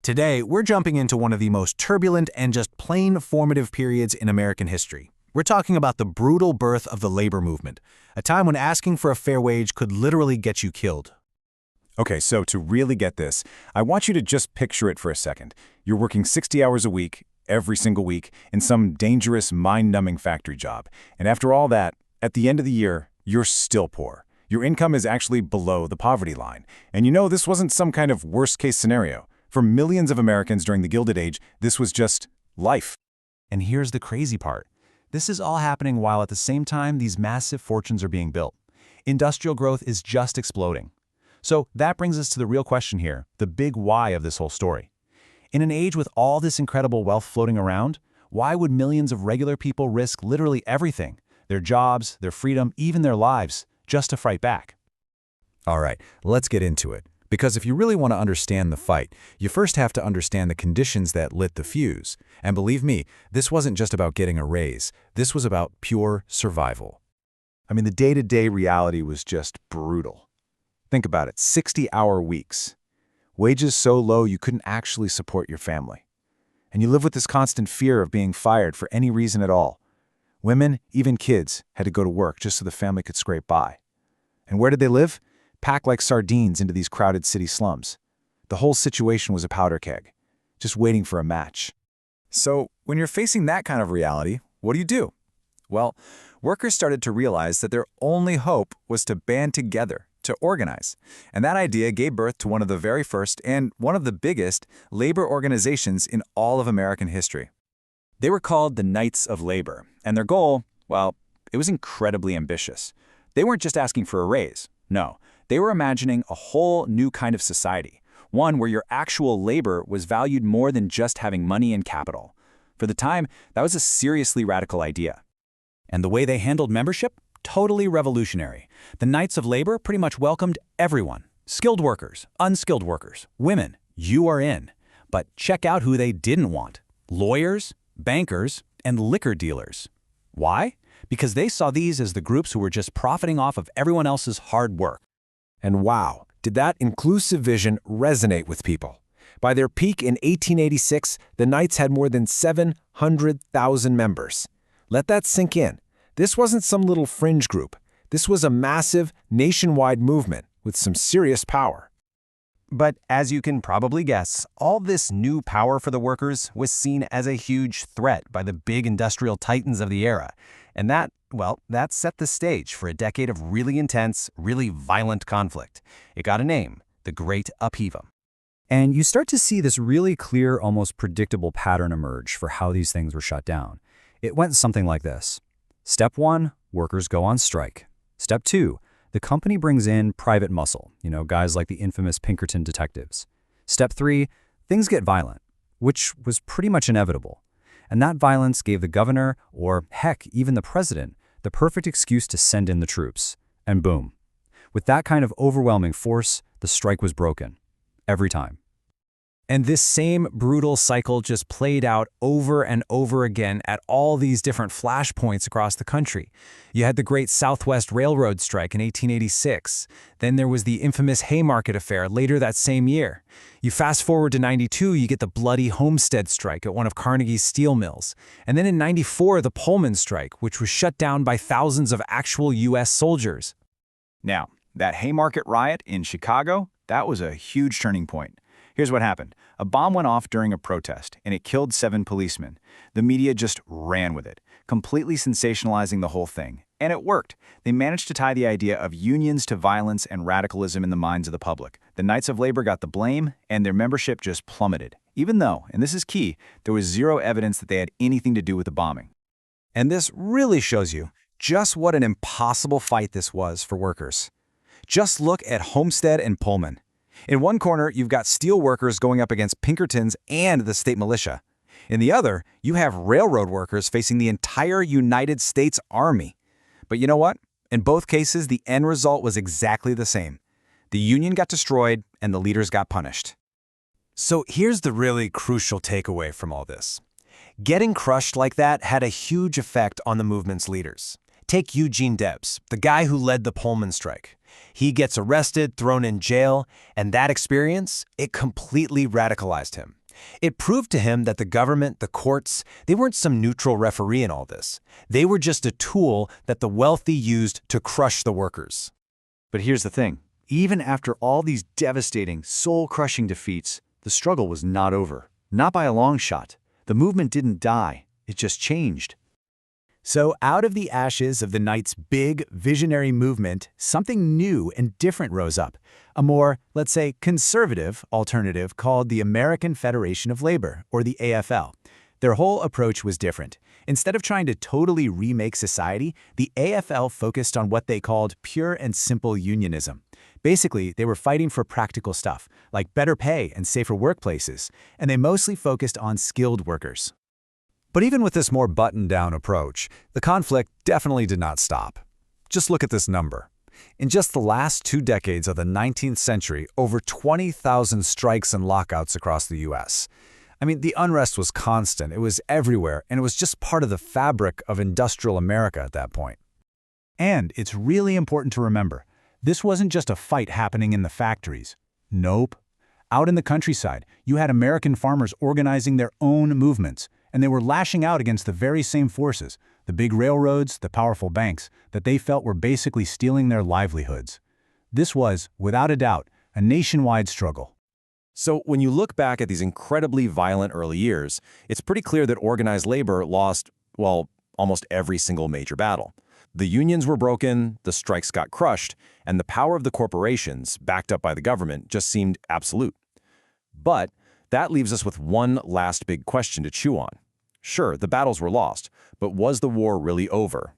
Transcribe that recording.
Today, we're jumping into one of the most turbulent and just plain formative periods in American history. We're talking about the brutal birth of the labor movement, a time when asking for a fair wage could literally get you killed. Okay, so to really get this, I want you to just picture it for a second. You're working 60 hours a week, every single week, in some dangerous, mind-numbing factory job. And after all that, at the end of the year, you're still poor. Your income is actually below the poverty line. And you know this wasn't some kind of worst-case scenario. For millions of Americans during the Gilded Age, this was just life. And here's the crazy part. This is all happening while at the same time these massive fortunes are being built. Industrial growth is just exploding. So that brings us to the real question here, the big why of this whole story. In an age with all this incredible wealth floating around, why would millions of regular people risk literally everything, their jobs, their freedom, even their lives, just to fight back? All right, let's get into it. Because if you really want to understand the fight, you first have to understand the conditions that lit the fuse. And believe me, this wasn't just about getting a raise. This was about pure survival. I mean, the day-to-day reality was just brutal. Think about it, 60-hour weeks. Wages so low you couldn't actually support your family. And you live with this constant fear of being fired for any reason at all. Women, even kids, had to go to work just so the family could scrape by. And where did they live? Packed like sardines into these crowded city slums. The whole situation was a powder keg, just waiting for a match. So, when you're facing that kind of reality, what do? Well, workers started to realize that their only hope was to band together, to organize. And that idea gave birth to one of the very first and one of the biggest labor organizations in all of American history. They were called the Knights of Labor, and their goal, well, it was incredibly ambitious. They weren't just asking for a raise. No, they were imagining a whole new kind of society, one where your actual labor was valued more than just having money and capital. For the time, that was a seriously radical idea. And the way they handled membership? Totally revolutionary. The Knights of Labor pretty much welcomed everyone. Skilled workers, unskilled workers, women, you are in. But check out who they didn't want. Lawyers, bankers, and liquor dealers. Why? Because they saw these as the groups who were just profiting off of everyone else's hard work. And wow, did that inclusive vision resonate with people. By their peak in 1886, the Knights had more than 700,000 members. Let that sink in. This wasn't some little fringe group. This was a massive, nationwide movement with some serious power. But as you can probably guess, all this new power for the workers was seen as a huge threat by the big industrial titans of the era. And that set the stage for a decade of really intense, really violent conflict. It got a name, the Great Upheaval. And you start to see this really clear, almost predictable pattern emerge for how these things were shut down. It went something like this. Step 1, workers go on strike. Step 2, the company brings in private muscle, guys like the infamous Pinkerton detectives. Step 3, things get violent, which was pretty much inevitable. And that violence gave the governor, or heck, even the president, the perfect excuse to send in the troops. And boom. With that kind of overwhelming force, the strike was broken. Every time. And this same brutal cycle just played out over and over again at all these different flashpoints across the country. You had the Great Southwest Railroad strike in 1886. Then there was the infamous Haymarket affair later that same year. You fast forward to 92, you get the bloody Homestead strike at one of Carnegie's steel mills. And then in 94, the Pullman strike, which was shut down by thousands of actual U.S. soldiers. Now, that Haymarket riot in Chicago, that was a huge turning point. Here's what happened. A bomb went off during a protest, and it killed 7 policemen. The media just ran with it, completely sensationalizing the whole thing. And it worked. They managed to tie the idea of unions to violence and radicalism in the minds of the public. The Knights of Labor got the blame, and their membership just plummeted. Even though, and this is key, there was zero evidence that they had anything to do with the bombing. And this really shows you just what an impossible fight this was for workers. Just look at Homestead and Pullman. In one corner, you've got steel workers going up against Pinkertons and the state militia. In the other, you have railroad workers facing the entire United States Army. But you know what? In both cases, the end result was exactly the same. The union got destroyed and the leaders got punished. So here's the really crucial takeaway from all this. Getting crushed like that had a huge effect on the movement's leaders. Take Eugene Debs, the guy who led the Pullman strike. He gets arrested, thrown in jail, and that experience, it completely radicalized him. It proved to him that the government, the courts, they weren't some neutral referee in all this. They were just a tool that the wealthy used to crush the workers. But here's the thing. Even after all these devastating, soul-crushing defeats, the struggle was not over. Not by a long shot. The movement didn't die. It just changed. So out of the ashes of the Knights' big, visionary movement, something new and different rose up. A more, let's say, conservative alternative called the American Federation of Labor, or the AFL. Their whole approach was different. Instead of trying to totally remake society, the AFL focused on what they called pure and simple unionism. Basically, they were fighting for practical stuff, like better pay and safer workplaces, and they mostly focused on skilled workers. But even with this more buttoned-down approach, the conflict definitely did not stop. Just look at this number. In just the last 2 decades of the 19th century, over 20,000 strikes and lockouts across the U.S. I mean, the unrest was constant, it was everywhere, and it was just part of the fabric of industrial America at that point. And it's really important to remember, this wasn't just a fight happening in the factories. Nope. Out in the countryside, you had American farmers organizing their own movements, and they were lashing out against the very same forces, the big railroads, the powerful banks, that they felt were basically stealing their livelihoods. This was, without a doubt, a nationwide struggle. So when you look back at these incredibly violent early years, it's pretty clear that organized labor lost, well, almost every single major battle. The unions were broken, the strikes got crushed, and the power of the corporations, backed up by the government, just seemed absolute. But that leaves us with one last big question to chew on. Sure, the battles were lost, but was the war really over?